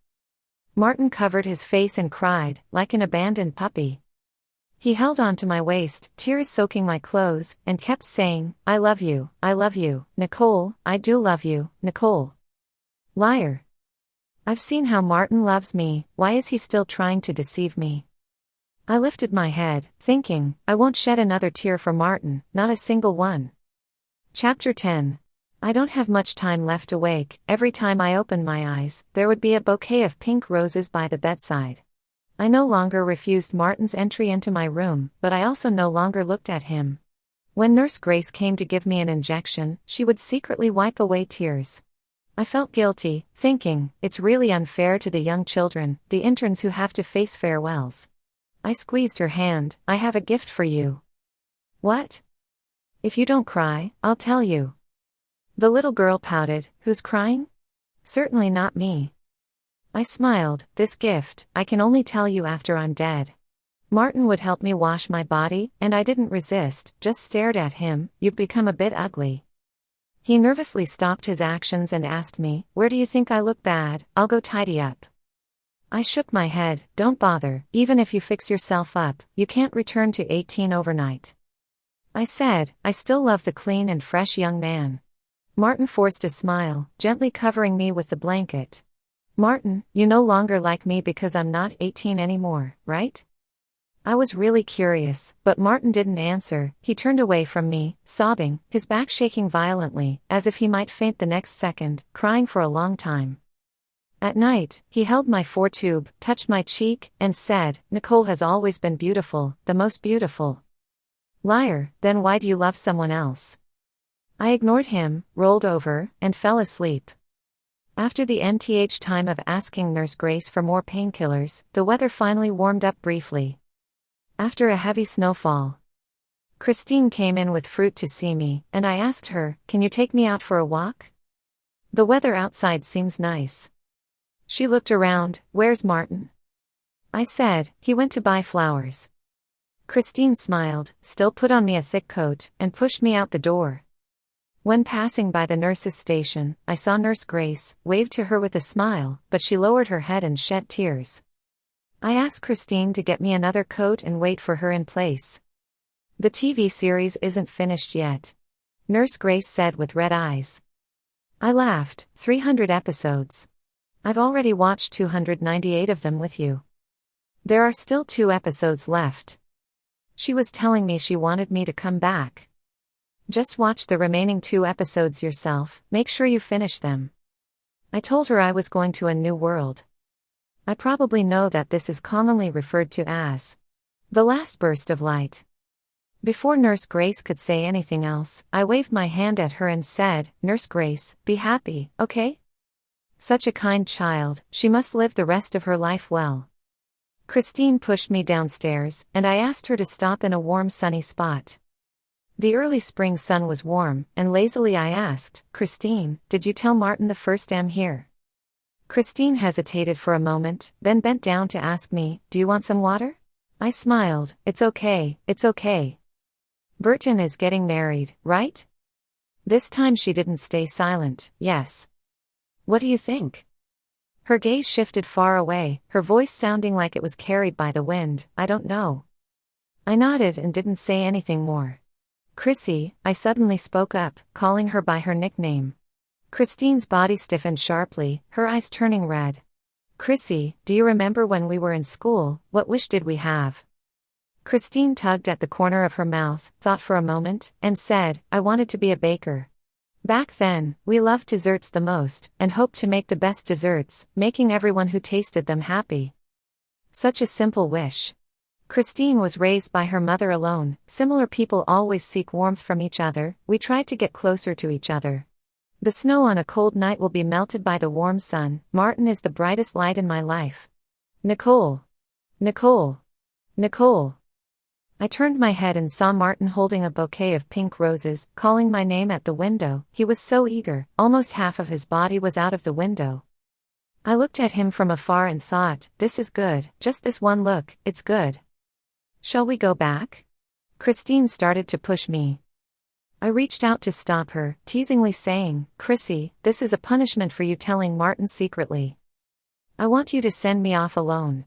Martin covered his face and cried, like an abandoned puppy. He held on to my waist, tears soaking my clothes, and kept saying, I love you, Nicole, I do love you, Nicole. Liar. I've seen how Martin loves me, why is he still trying to deceive me? I lifted my head, thinking, I won't shed another tear for Martin, not a single one. Chapter 10. I don't have much time left awake, every time I opened my eyes, there would be a bouquet of pink roses by the bedside. I no longer refused Martin's entry into my room, but I also no longer looked at him. When Nurse Grace came to give me an injection, she would secretly wipe away tears. I felt guilty, thinking, it's really unfair to the young children, the interns who have to face farewells. I squeezed her hand, I have a gift for you. What? If you don't cry, I'll tell you. The little girl pouted, who's crying? Certainly not me. I smiled, this gift, I can only tell you after I'm dead. Martin would help me wash my body, and I didn't resist, just stared at him, you've become a bit ugly. He nervously stopped his actions and asked me, where do you think I look bad, I'll go tidy up. I shook my head, don't bother, even if you fix yourself up, you can't return to 18 overnight. I said, I still love the clean and fresh young man. Martin forced a smile, gently covering me with the blanket. Martin, you no longer like me because I'm not 18 anymore, right? I was really curious, but Martin didn't answer, he turned away from me, sobbing, his back shaking violently, as if he might faint the next second, crying for a long time. At night, he held my foretube, touched my cheek, and said, Nicole has always been beautiful, the most beautiful. Liar, then why do you love someone else? I ignored him, rolled over, and fell asleep. After the nth time of asking Nurse Grace for more painkillers, the weather finally warmed up briefly. After a heavy snowfall, Christine came in with fruit to see me, and I asked her, can you take me out for a walk? The weather outside seems nice. She looked around, where's Martin? I said, he went to buy flowers. Christine smiled, still put on me a thick coat, and pushed me out the door. When passing by the nurse's station, I saw Nurse Grace, waved to her with a smile, but she lowered her head and shed tears. I asked Christine to get me another coat and wait for her in place. The TV series isn't finished yet, Nurse Grace said with red eyes. I laughed, 300 episodes. I've already watched 298 of them with you. There are still 2 episodes left. She was telling me she wanted me to come back. Just watch the remaining 2 episodes yourself, make sure you finish them. I told her I was going to a new world. I probably know that this is commonly referred to as the last burst of light. Before Nurse Grace could say anything else, I waved my hand at her and said, Nurse Grace, be happy, okay? Such a kind child, she must live the rest of her life well. Christine pushed me downstairs, and I asked her to stop in a warm sunny spot. The early spring sun was warm, and lazily I asked, Christine, did you tell Martin the first I'm here? Christine hesitated for a moment, then bent down to ask me, do you want some water? I smiled, it's okay, it's okay. Burton is getting married, right? This time she didn't stay silent, yes. What do you think? Her gaze shifted far away, her voice sounding like it was carried by the wind, I don't know. I nodded and didn't say anything more. Chrissy, I suddenly spoke up, calling her by her nickname. Christine's body stiffened sharply, her eyes turning red. Chrissy, do you remember when we were in school, what wish did we have? Christine tugged at the corner of her mouth, thought for a moment, and said, I wanted to be a baker. Back then, we loved desserts the most, and hoped to make the best desserts, making everyone who tasted them happy. Such a simple wish. Christine was raised by her mother alone. Similar people always seek warmth from each other. We tried to get closer to each other. The snow on a cold night will be melted by the warm sun. Martin is the brightest light in my life. Nicole. Nicole. Nicole. I turned my head and saw Martin holding a bouquet of pink roses, calling my name at the window. He was so eager, almost half of his body was out of the window. I looked at him from afar and thought, this is good, just this one look, it's good. Shall we go back? Christine started to push me. I reached out to stop her, teasingly saying, Chrissy, this is a punishment for you telling Martin secretly. I want you to send me off alone.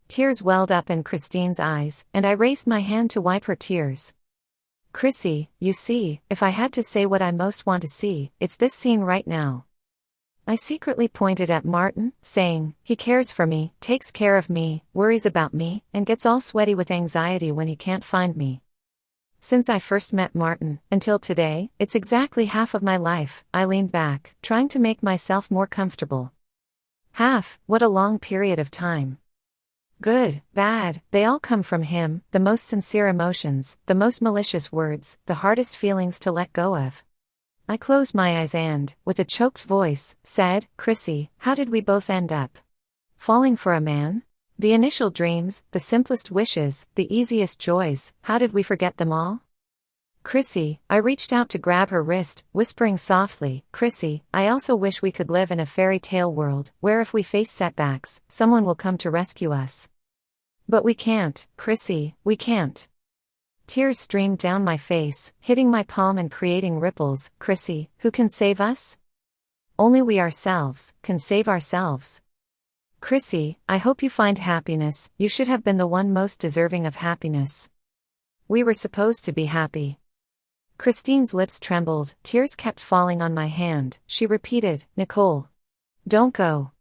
Tears welled up in Christine's eyes, and I raised my hand to wipe her tears. Chrissy, you see, if I had to say what I most want to see, it's this scene right now. I secretly pointed at Martin, saying, he cares for me, takes care of me, worries about me, and gets all sweaty with anxiety when he can't find me. Since I first met Martin, until today, it's exactly half of my life. I leaned back, trying to make myself more comfortable. Half, what a long period of time. Good, bad, they all come from him, the most sincere emotions, the most malicious words, the hardest feelings to let go of. I closed my eyes and, with a choked voice, said, Chrissy, how did we both end up? Falling for a man? The initial dreams, the simplest wishes, the easiest joys, how did we forget them all? Chrissy, I reached out to grab her wrist, whispering softly, Chrissy, I also wish we could live in a fairy tale world, where if we face setbacks, someone will come to rescue us. But we can't, Chrissy, we can't. Tears streamed down my face, hitting my palm and creating ripples. Chrissy, who can save us? Only we ourselves can save ourselves. Chrissy, I hope you find happiness. You should have been the one most deserving of happiness. We were supposed to be happy. Christine's lips trembled, tears kept falling on my hand. She repeated, Nicole. Don't go.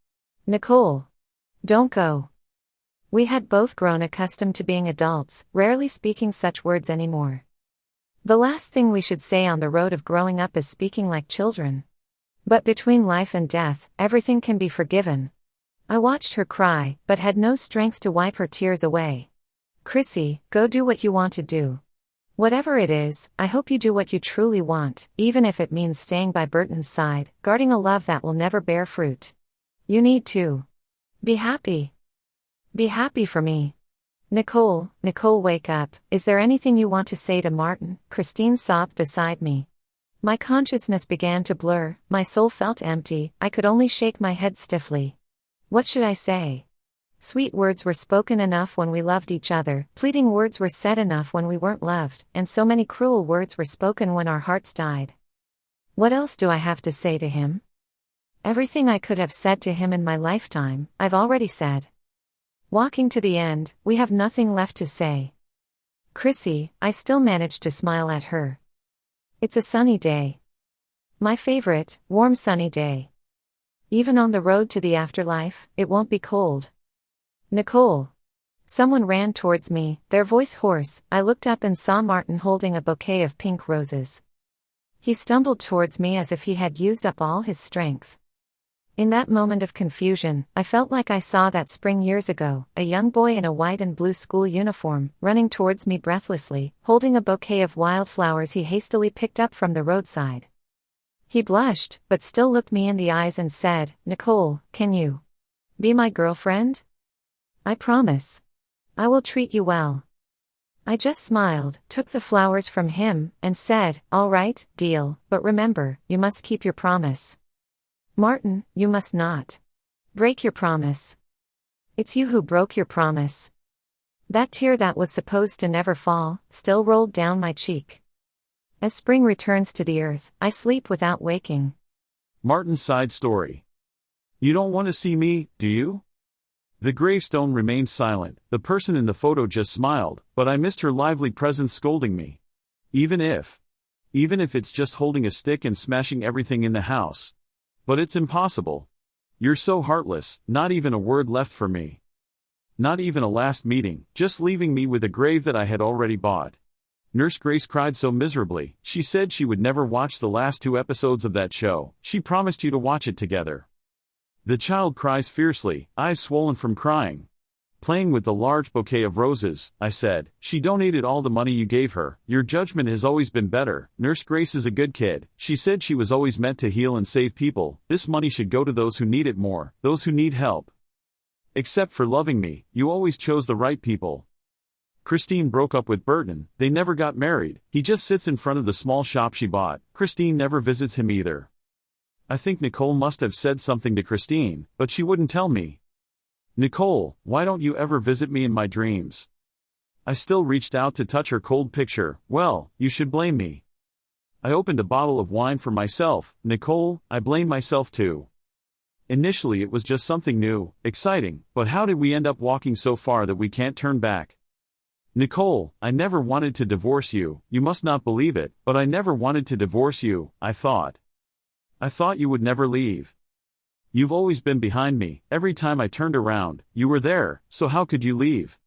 Nicole. Don't go. We had both grown accustomed to being adults, rarely speaking such words anymore. The last thing we should say on the road of growing up is speaking like children. But between life and death, everything can be forgiven. I watched her cry, but had no strength to wipe her tears away. Chrissy, go do what you want to do. Whatever it is, I hope you do what you truly want, even if it means staying by Burton's side, guarding a love that will never bear fruit. You need to be happy. Be happy for me. Nicole, wake up. Is there anything you want to say to Martin? Christine sobbed beside me. My consciousness began to blur, my soul felt empty, I could only shake my head stiffly. What should I say? Sweet words were spoken enough when we loved each other, pleading words were said enough when we weren't loved, and so many cruel words were spoken when our hearts died. What else do I have to say to him? Everything I could have said to him in my lifetime, I've already said. Walking to the end, we have nothing left to say. Chrissy, I still managed to smile at her. It's a sunny day. My favorite, warm sunny day. Even on the road to the afterlife, it won't be cold. Nicole. Someone ran towards me, their voice hoarse. I looked up and saw Martin holding a bouquet of pink roses. He stumbled towards me as if he had used up all his strength. In that moment of confusion, I felt like I saw that spring years ago, a young boy in a white and blue school uniform, running towards me breathlessly, holding a bouquet of wildflowers he hastily picked up from the roadside. He blushed, but still looked me in the eyes and said, Nicole, can you be my girlfriend? I promise. I will treat you well. I just smiled, took the flowers from him, and said, all right, deal, but remember, you must keep your promise. Martin, you must not break your promise. It's you who broke your promise. That tear that was supposed to never fall, still rolled down my cheek. As spring returns to the earth, I sleep without waking. Martin's side story. You don't want to see me, do you? The gravestone remained silent. The person in the photo just smiled, but I missed her lively presence scolding me. Even if it's just holding a stick and smashing everything in the house. But it's impossible. You're so heartless, not even a word left for me. Not even a last meeting, just leaving me with a grave that I had already bought. Nurse Grace cried so miserably, she said she would never watch the last 2 episodes of that show. She promised you to watch it together. The child cries fiercely, eyes swollen from crying. Playing with the large bouquet of roses, I said, she donated all the money you gave her. Your judgment has always been better. Nurse Grace is a good kid. She said she was always meant to heal and save people. This money should go to those who need it more, those who need help. Except for loving me, you always chose the right people. Christine broke up with Burton. They never got married. He just sits in front of the small shop she bought. Christine never visits him either. I think Nicole must have said something to Christine, but she wouldn't tell me. Nicole, why don't you ever visit me in my dreams? I still reached out to touch her cold picture. Well, you should blame me. I opened a bottle of wine for myself. Nicole, I blame myself too. Initially it was just something new, exciting, but how did we end up walking so far that we can't turn back? Nicole, I never wanted to divorce you. You must not believe it, but I never wanted to divorce you. I thought you would never leave. You've always been behind me. Every time I turned around, you were there, so how could you leave?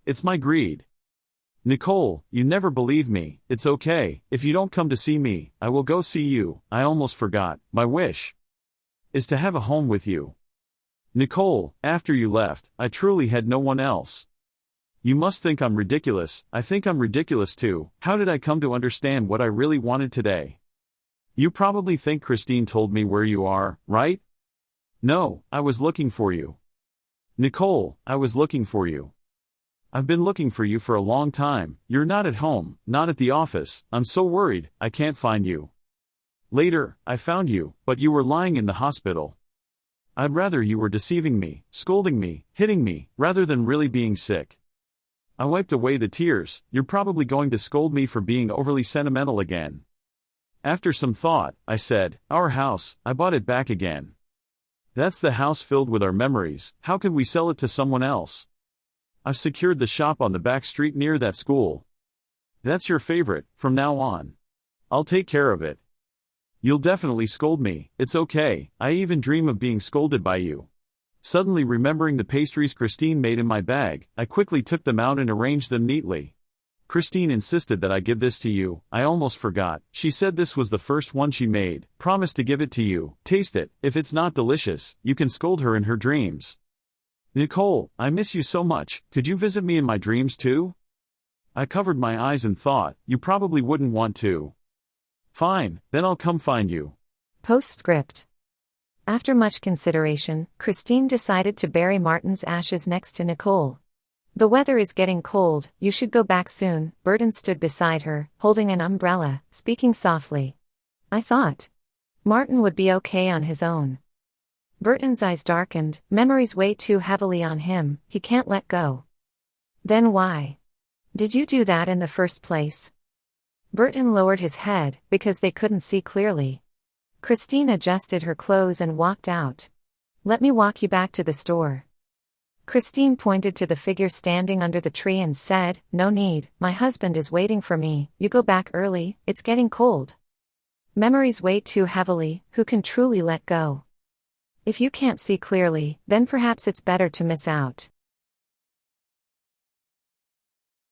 It's my greed. Nicole, you never believe me. It's okay. If you don't come to see me, I will go see you. I almost forgot. My wish is to have a home with you. Nicole, after you left, I truly had no one else. You must think I'm ridiculous. I think I'm ridiculous too. How did I come to understand what I really wanted today? You probably think Christine told me where you are, right? No, I was looking for you. Nicole, I was looking for you. I've been looking for you for a long time. You're not at home, not at the office. I'm so worried, I can't find you. Later, I found you, but you were lying in the hospital. I'd rather you were deceiving me, scolding me, hitting me, rather than really being sick. I wiped away the tears. You're probably going to scold me for being overly sentimental again. After some thought, I said, our house, I bought it back again. That's the house filled with our memories. How could we sell it to someone else? I've secured the shop on the back street near that school. That's your favorite, from now on. I'll take care of it. You'll definitely scold me. It's okay. I even dream of being scolded by you. Suddenly remembering the pastries Christine made in my bag, I quickly took them out and arranged them neatly. Christine insisted that I give this to you. I almost forgot. She said this was the first one she made. Promised to give it to you. Taste it. If it's not delicious, you can scold her in her dreams. Nicole, I miss you so much. Could you visit me in my dreams too? I covered my eyes and thought, you probably wouldn't want to. Fine, then I'll come find you. Postscript. After much consideration, Christine decided to bury Martin's ashes next to Nicole. The weather is getting cold, you should go back soon. Burton stood beside her, holding an umbrella, speaking softly. I thought Martin would be okay on his own. Burton's eyes darkened, memories weigh too heavily on him, he can't let go. Then why did you do that in the first place? Burton lowered his head, because they couldn't see clearly. Christine adjusted her clothes and walked out. Let me walk you back to the store. Christine pointed to the figure standing under the tree and said, no need, my husband is waiting for me, you go back early, it's getting cold. Memories weigh too heavily, who can truly let go? If you can't see clearly, then perhaps it's better to miss out.